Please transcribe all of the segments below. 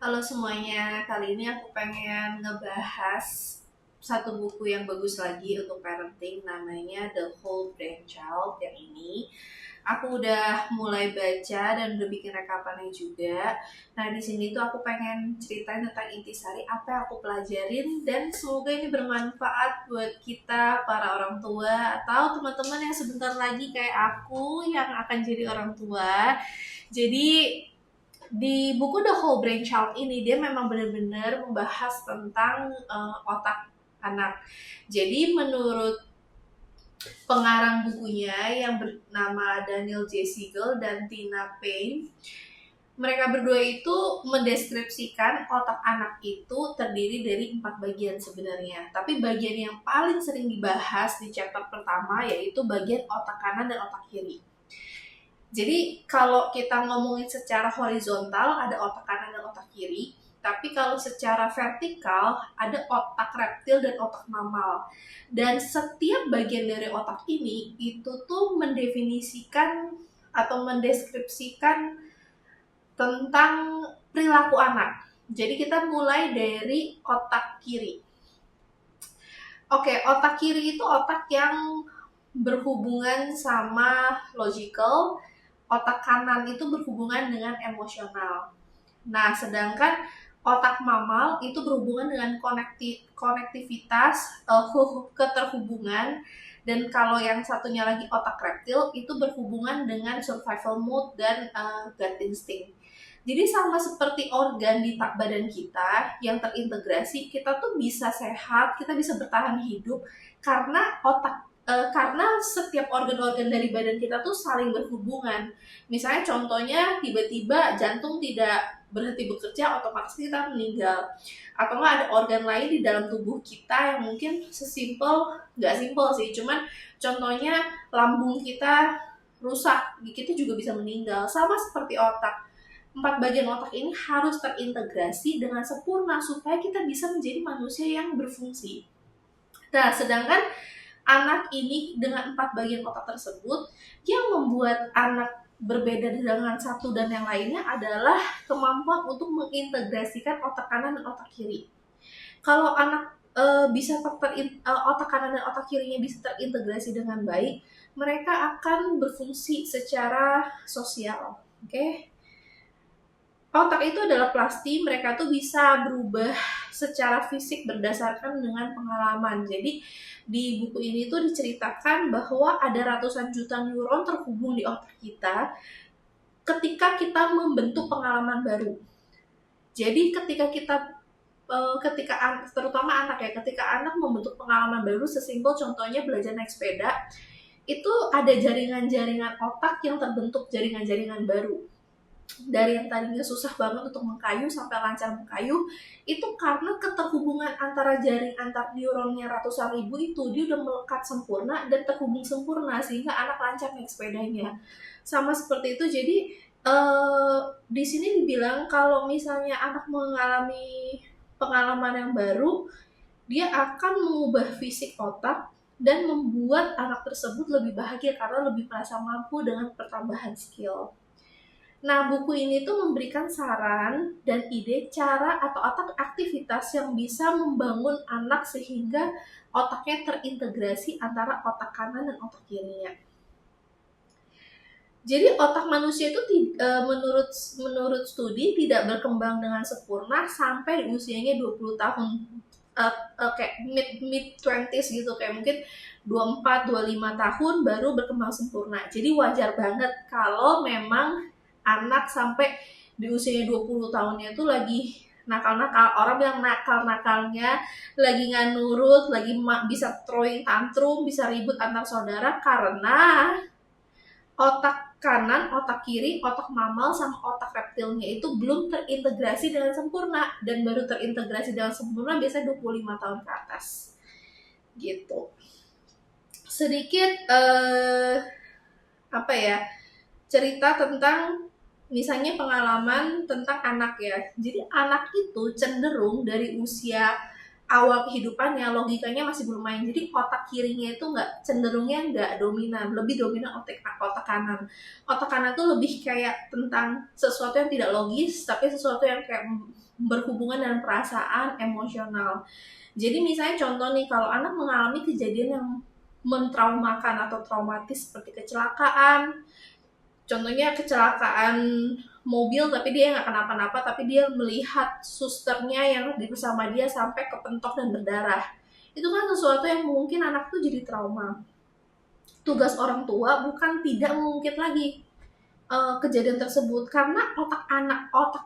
Halo semuanya, kali ini aku pengen ngebahas satu buku yang bagus lagi untuk parenting, namanya The Whole Brain Child. Yang ini aku udah mulai baca dan udah bikin rekapannya juga. Nah, di sini tuh aku pengen ceritain tentang intisari apa yang aku pelajarin, dan semoga ini bermanfaat buat kita para orang tua atau teman-teman yang sebentar lagi kayak aku yang akan jadi orang tua. Jadi di buku The Whole Brain Child ini dia memang benar-benar membahas tentang otak anak. Jadi menurut pengarang bukunya yang bernama Daniel J. Siegel dan Tina Payne, mereka berdua itu mendeskripsikan otak anak itu terdiri dari 4 bagian sebenarnya. Tapi bagian yang paling sering dibahas di chapter pertama yaitu bagian otak kanan dan otak kiri. Jadi kalau kita ngomongin secara horizontal ada otak kanan dan otak kiri, tapi kalau secara vertikal ada otak reptil dan otak mamal. Dan setiap bagian dari otak ini itu tuh mendefinisikan atau mendeskripsikan tentang perilaku anak. Jadi kita mulai dari otak kiri. Oke, otak kiri itu otak yang berhubungan sama logical, otak kanan itu berhubungan dengan emosional. Nah, sedangkan otak mamal itu berhubungan dengan konektivitas, keterhubungan, dan kalau yang satunya lagi otak reptil itu berhubungan dengan survival mode dan gut instinct. Jadi sama seperti organ di badan kita yang terintegrasi, kita tuh bisa sehat, kita bisa bertahan hidup karena karena setiap organ-organ dari badan kita tuh saling berhubungan. Misalnya contohnya tiba-tiba jantung tidak berhenti bekerja, otomatis kita meninggal. Atau nggak ada organ lain di dalam tubuh kita yang mungkin nggak simpel sih, cuman contohnya lambung kita rusak, kita juga bisa meninggal. Sama seperti otak. 4 bagian otak ini harus terintegrasi dengan sempurna supaya kita bisa menjadi manusia yang berfungsi. Nah, sedangkan anak ini dengan 4 bagian otak tersebut, yang membuat anak berbeda dengan satu dan yang lainnya adalah kemampuan untuk mengintegrasikan otak kanan dan otak kiri. Kalau anak otak kanan dan otak kirinya bisa terintegrasi dengan baik, mereka akan berfungsi secara sosial. Oke? Otak itu adalah plasti, mereka tuh bisa berubah secara fisik berdasarkan dengan pengalaman. Jadi di buku ini tuh diceritakan bahwa ada ratusan juta neuron terhubung di otak kita ketika kita membentuk pengalaman baru. Jadi ketika terutama anak ya, ketika anak membentuk pengalaman baru, sesimpel contohnya belajar naik sepeda, itu ada jaringan-jaringan otak yang terbentuk, jaringan-jaringan baru. Dari yang tadinya susah banget untuk mengkayu sampai lancar mengkayu, itu karena keterhubungan antara jaring antar neuronnya ratusan ribu itu dia udah melekat sempurna dan terhubung sempurna sehingga anak lancar naik sepedanya. Sama seperti itu. Jadi di sini dibilang kalau misalnya anak mengalami pengalaman yang baru, dia akan mengubah fisik otak dan membuat anak tersebut lebih bahagia karena lebih merasa mampu dengan pertambahan skill. Nah, buku ini tuh memberikan saran dan ide cara atau aktivitas yang bisa membangun anak sehingga otaknya terintegrasi antara otak kanan dan otak kirinya. Jadi otak manusia itu menurut studi tidak berkembang dengan sempurna sampai usianya 20 tahun. Kayak mid 20s gitu, kayak mungkin 24, 25 tahun baru berkembang sempurna. Jadi wajar banget kalau memang anak sampai di usianya 20 tahunnya itu lagi nakal-nakal. Orang bilang nakal-nakalnya lagi nggak nurut, lagi bisa throwing tantrum, bisa ribut antar saudara karena otak kanan, otak kiri, otak mamal, sama otak reptilnya itu belum terintegrasi dengan sempurna. Dan baru terintegrasi dengan sempurna biasanya 25 tahun ke atas. Gitu. Sedikit cerita tentang misalnya pengalaman tentang anak ya. Jadi anak itu cenderung dari usia awal kehidupannya, logikanya masih belum main. Jadi otak kirinya itu cenderungnya nggak dominan, lebih dominan otak kanan. Otak kanan tuh lebih kayak tentang sesuatu yang tidak logis, tapi sesuatu yang kayak berhubungan dengan perasaan, emosional. Jadi misalnya contoh nih, kalau anak mengalami kejadian yang mentraumakan atau traumatis seperti kecelakaan, contohnya kecelakaan mobil tapi dia nggak kenapa-napa, tapi dia melihat susternya yang bersama dia sampai kepentok dan berdarah. Itu kan sesuatu yang mungkin anak tuh jadi trauma. Tugas orang tua bukan tidak mengungkit lagi kejadian tersebut, karena otak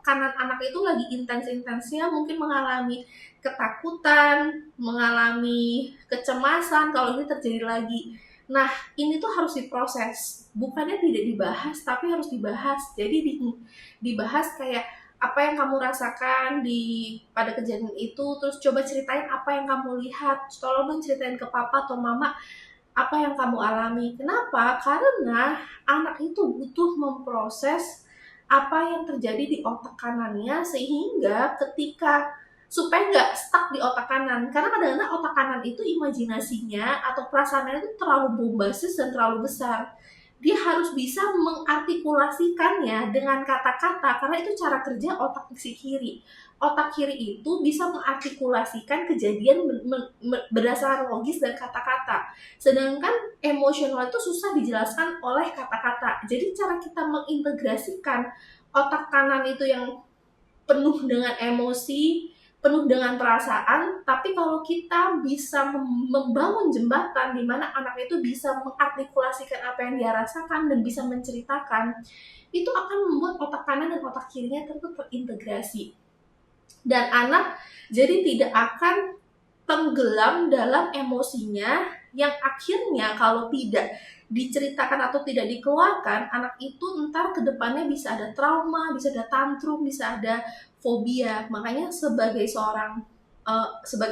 kanan anak itu lagi intensnya mungkin mengalami ketakutan, mengalami kecemasan kalau ini terjadi lagi. Nah, ini tuh harus diproses, bukannya tidak dibahas, tapi harus dibahas. Jadi dibahas kayak apa yang kamu rasakan pada kejadian itu, terus coba ceritain apa yang kamu lihat, tolong dong ceritain ke papa atau mama apa yang kamu alami. Kenapa? Karena anak itu butuh memproses apa yang terjadi di otak kanannya, sehingga supaya nggak stuck di otak kanan. Karena kadang-kadang otak kanan itu imajinasinya atau perasaannya itu terlalu bombastis dan terlalu besar. Dia harus bisa mengartikulasikannya dengan kata-kata, karena itu cara kerja otak si kiri. Otak kiri itu bisa mengartikulasikan kejadian berdasarkan logis dan kata-kata. Sedangkan emosional itu susah dijelaskan oleh kata-kata. Jadi cara kita mengintegrasikan otak kanan itu yang penuh dengan emosi, penuh dengan perasaan, tapi kalau kita bisa membangun jembatan di mana anak itu bisa mengartikulasikan apa yang dia rasakan dan bisa menceritakan, itu akan membuat otak kanan dan otak kirinya terintegrasi. Dan anak jadi tidak akan tenggelam dalam emosinya, yang akhirnya kalau tidak diceritakan atau tidak dikeluarkan, anak itu ntar kedepannya bisa ada trauma, bisa ada tantrum, bisa ada fobia. Makanya sebagai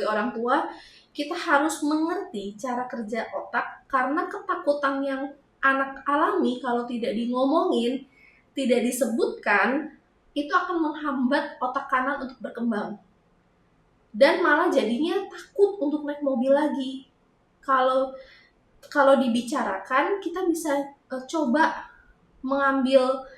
orang tua, kita harus mengerti cara kerja otak, karena ketakutan yang anak alami kalau tidak ngomongin, tidak disebutkan, itu akan menghambat otak kanan untuk berkembang. Dan malah jadinya takut untuk naik mobil lagi. Kalau dibicarakan, kita bisa coba mengambil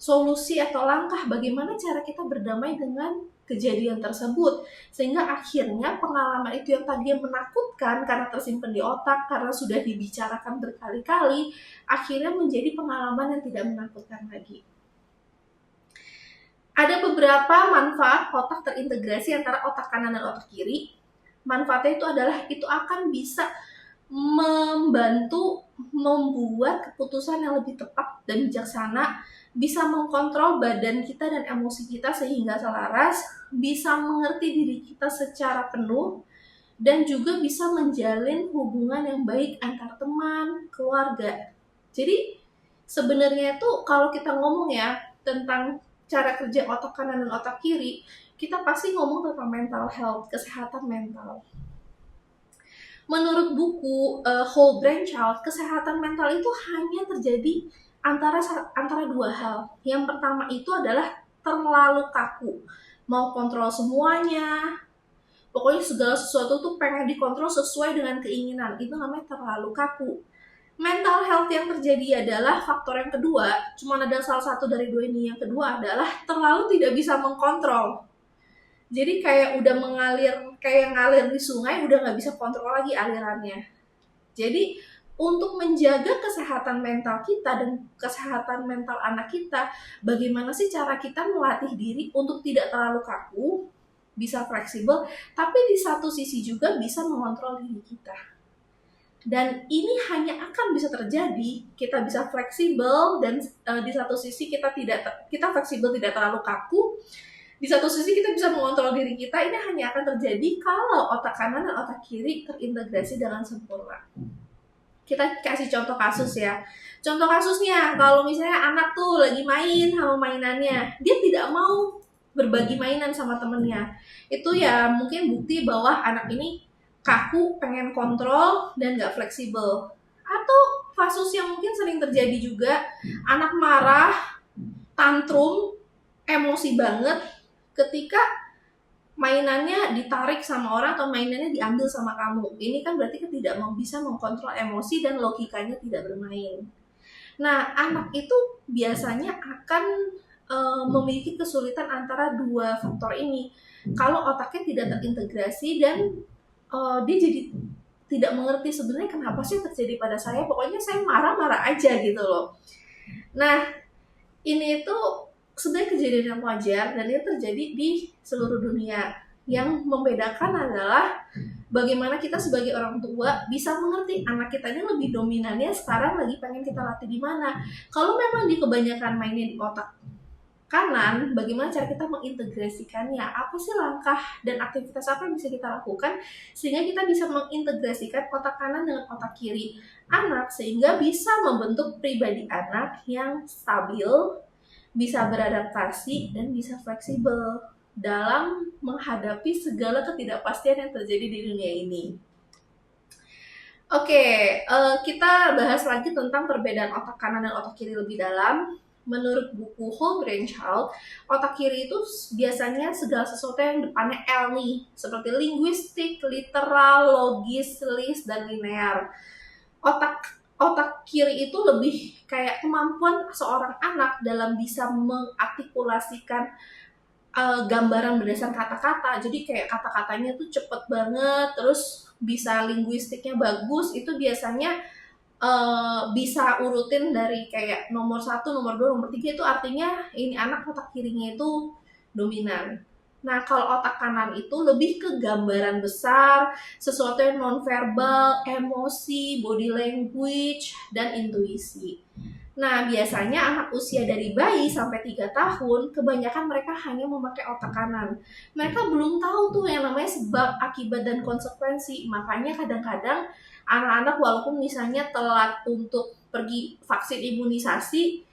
solusi atau langkah bagaimana cara kita berdamai dengan kejadian tersebut, sehingga akhirnya pengalaman itu yang tadinya menakutkan karena tersimpan di otak, karena sudah dibicarakan berkali-kali, akhirnya menjadi pengalaman yang tidak menakutkan lagi. Ada beberapa manfaat otak terintegrasi antara otak kanan dan otak kiri. Manfaatnya itu adalah itu akan bisa membantu membuat keputusan yang lebih tepat dan bijaksana, bisa mengkontrol badan kita dan emosi kita sehingga selaras, bisa mengerti diri kita secara penuh, dan juga bisa menjalin hubungan yang baik antar teman, keluarga. Jadi sebenarnya tuh kalau kita ngomong ya tentang cara kerja otak kanan dan otak kiri, kita pasti ngomong tentang mental health, kesehatan mental. Menurut buku Whole Brain Child, kesehatan mental itu hanya terjadi antara dua hal. Yang pertama itu adalah terlalu kaku, mau kontrol semuanya, pokoknya segala sesuatu tuh pengen dikontrol sesuai dengan keinginan, itu namanya terlalu kaku. Mental health yang terjadi adalah faktor yang kedua, cuma ada salah satu dari dua ini. Yang kedua adalah terlalu tidak bisa mengkontrol. Jadi kayak udah ngalir di sungai, udah nggak bisa kontrol lagi alirannya. Jadi untuk menjaga kesehatan mental kita dan kesehatan mental anak kita, bagaimana sih cara kita melatih diri untuk tidak terlalu kaku, bisa fleksibel, tapi di satu sisi juga bisa mengontrol diri kita. Dan ini hanya akan bisa terjadi, kita bisa fleksibel dan di satu sisi kita fleksibel, tidak terlalu kaku. Di satu sisi kita bisa mengontrol diri kita. Ini hanya akan terjadi kalau otak kanan dan otak kiri terintegrasi dengan sempurna. Kita kasih contoh kasus ya. Contoh kasusnya, kalau misalnya anak tuh lagi main sama mainannya, dia tidak mau berbagi mainan sama temennya. Itu ya mungkin bukti bahwa anak ini kaku, pengen kontrol, dan gak fleksibel. Atau kasus yang mungkin sering terjadi juga, anak marah, tantrum, emosi banget ketika mainannya ditarik sama orang atau mainannya diambil sama kamu. Ini kan berarti kan tidak bisa mengkontrol emosi dan logikanya tidak bermain. Nah, anak itu biasanya akan memiliki kesulitan antara dua faktor ini. Kalau otaknya tidak terintegrasi dan dia jadi tidak mengerti sebenarnya kenapa sih terjadi pada saya, pokoknya saya marah-marah aja gitu loh. Nah, ini itu sebenarnya kejadian yang wajar dan ini terjadi di seluruh dunia. Yang membedakan adalah bagaimana kita sebagai orang tua bisa mengerti anak kita ini lebih dominannya sekarang lagi pengen kita latih di mana. Kalau memang di kebanyakan mainnya di otak kanan, bagaimana cara kita mengintegrasikannya? Apa sih langkah dan aktivitas apa yang bisa kita lakukan sehingga kita bisa mengintegrasikan otak kanan dengan otak kiri anak sehingga bisa membentuk pribadi anak yang stabil, bisa beradaptasi, dan bisa fleksibel dalam menghadapi segala ketidakpastian yang terjadi di dunia ini. Oke, kita bahas lagi tentang perbedaan otak kanan dan otak kiri lebih dalam. Menurut buku Whole Brain Child, otak kiri itu biasanya segala sesuatu yang depannya L nih, seperti linguistik, literal, logis, list, dan linear. Otak kiri itu lebih kayak kemampuan seorang anak dalam bisa mengartikulasikan gambaran berdasarkan kata-kata. Jadi kayak kata-katanya tuh cepet banget, terus bisa linguistiknya bagus. Itu biasanya bisa urutin dari kayak nomor 1, nomor 2, nomor 3 itu artinya ini anak otak kirinya itu dominan. Nah, kalau otak kanan itu lebih ke gambaran besar, sesuatu yang nonverbal, emosi, body language, dan intuisi. Nah, biasanya anak usia dari bayi sampai 3 tahun, kebanyakan mereka hanya memakai otak kanan. Mereka belum tahu tuh yang namanya sebab, akibat, dan konsekuensi. Makanya kadang-kadang anak-anak walaupun misalnya telat untuk pergi vaksin imunisasi,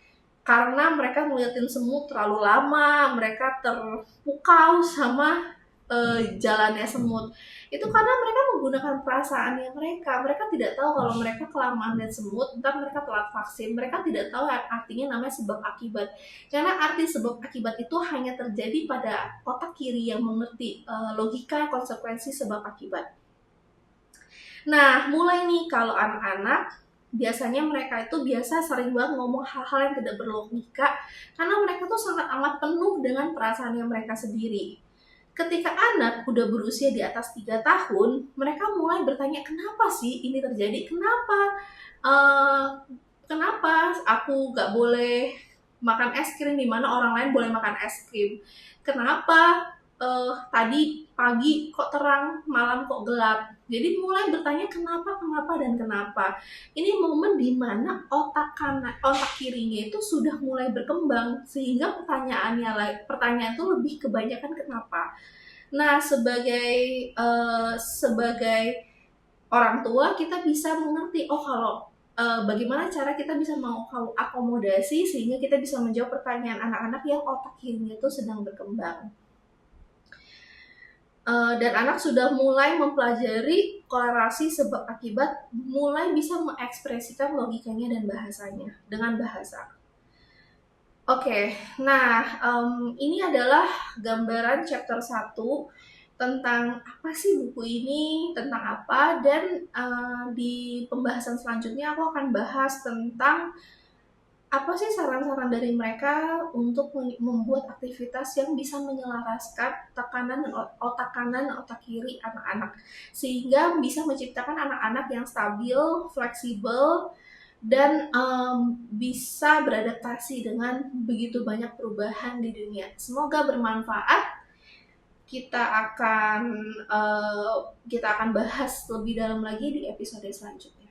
karena mereka ngeliatin semut terlalu lama, mereka terpukau sama jalannya semut. Itu karena mereka menggunakan perasaannya mereka tidak tahu kalau mereka kelamaan lihat semut, ntar mereka telat vaksin. Mereka tidak tahu artinya namanya sebab akibat. Karena arti sebab akibat itu hanya terjadi pada otak kiri yang mengerti logika, konsekuensi, sebab akibat. Nah, mulai nih kalau anak-anak, biasanya mereka itu sering banget ngomong hal-hal yang tidak berlogika karena mereka tuh sangat amat penuh dengan perasaannya mereka sendiri. Ketika anak udah berusia di atas 3 tahun, mereka mulai bertanya, kenapa sih ini terjadi? Kenapa aku gak boleh makan es krim di mana orang lain boleh makan es krim? Kenapa tadi pagi kok terang, malam kok gelap? Jadi mulai bertanya kenapa. Ini momen di mana otak kirinya itu sudah mulai berkembang sehingga pertanyaan itu lebih kebanyakan kenapa. Nah, sebagai orang tua kita bisa mengerti kalau bagaimana cara kita bisa mengakomodasi sehingga kita bisa menjawab pertanyaan anak-anak yang otak kirinya itu sedang berkembang. Dan anak sudah mulai mempelajari korelasi sebab akibat, mulai bisa mengekspresikan logikanya dan bahasanya dengan bahasa. Oke, nah ini adalah gambaran chapter 1 tentang apa sih buku ini, tentang apa, dan di pembahasan selanjutnya aku akan bahas tentang apa sih saran-saran dari mereka untuk membuat aktivitas yang bisa menyelaraskan tekanan otak kanan dan otak kiri anak-anak sehingga bisa menciptakan anak-anak yang stabil, fleksibel, dan bisa beradaptasi dengan begitu banyak perubahan di dunia. Semoga bermanfaat. Kita akan bahas lebih dalam lagi di episode selanjutnya.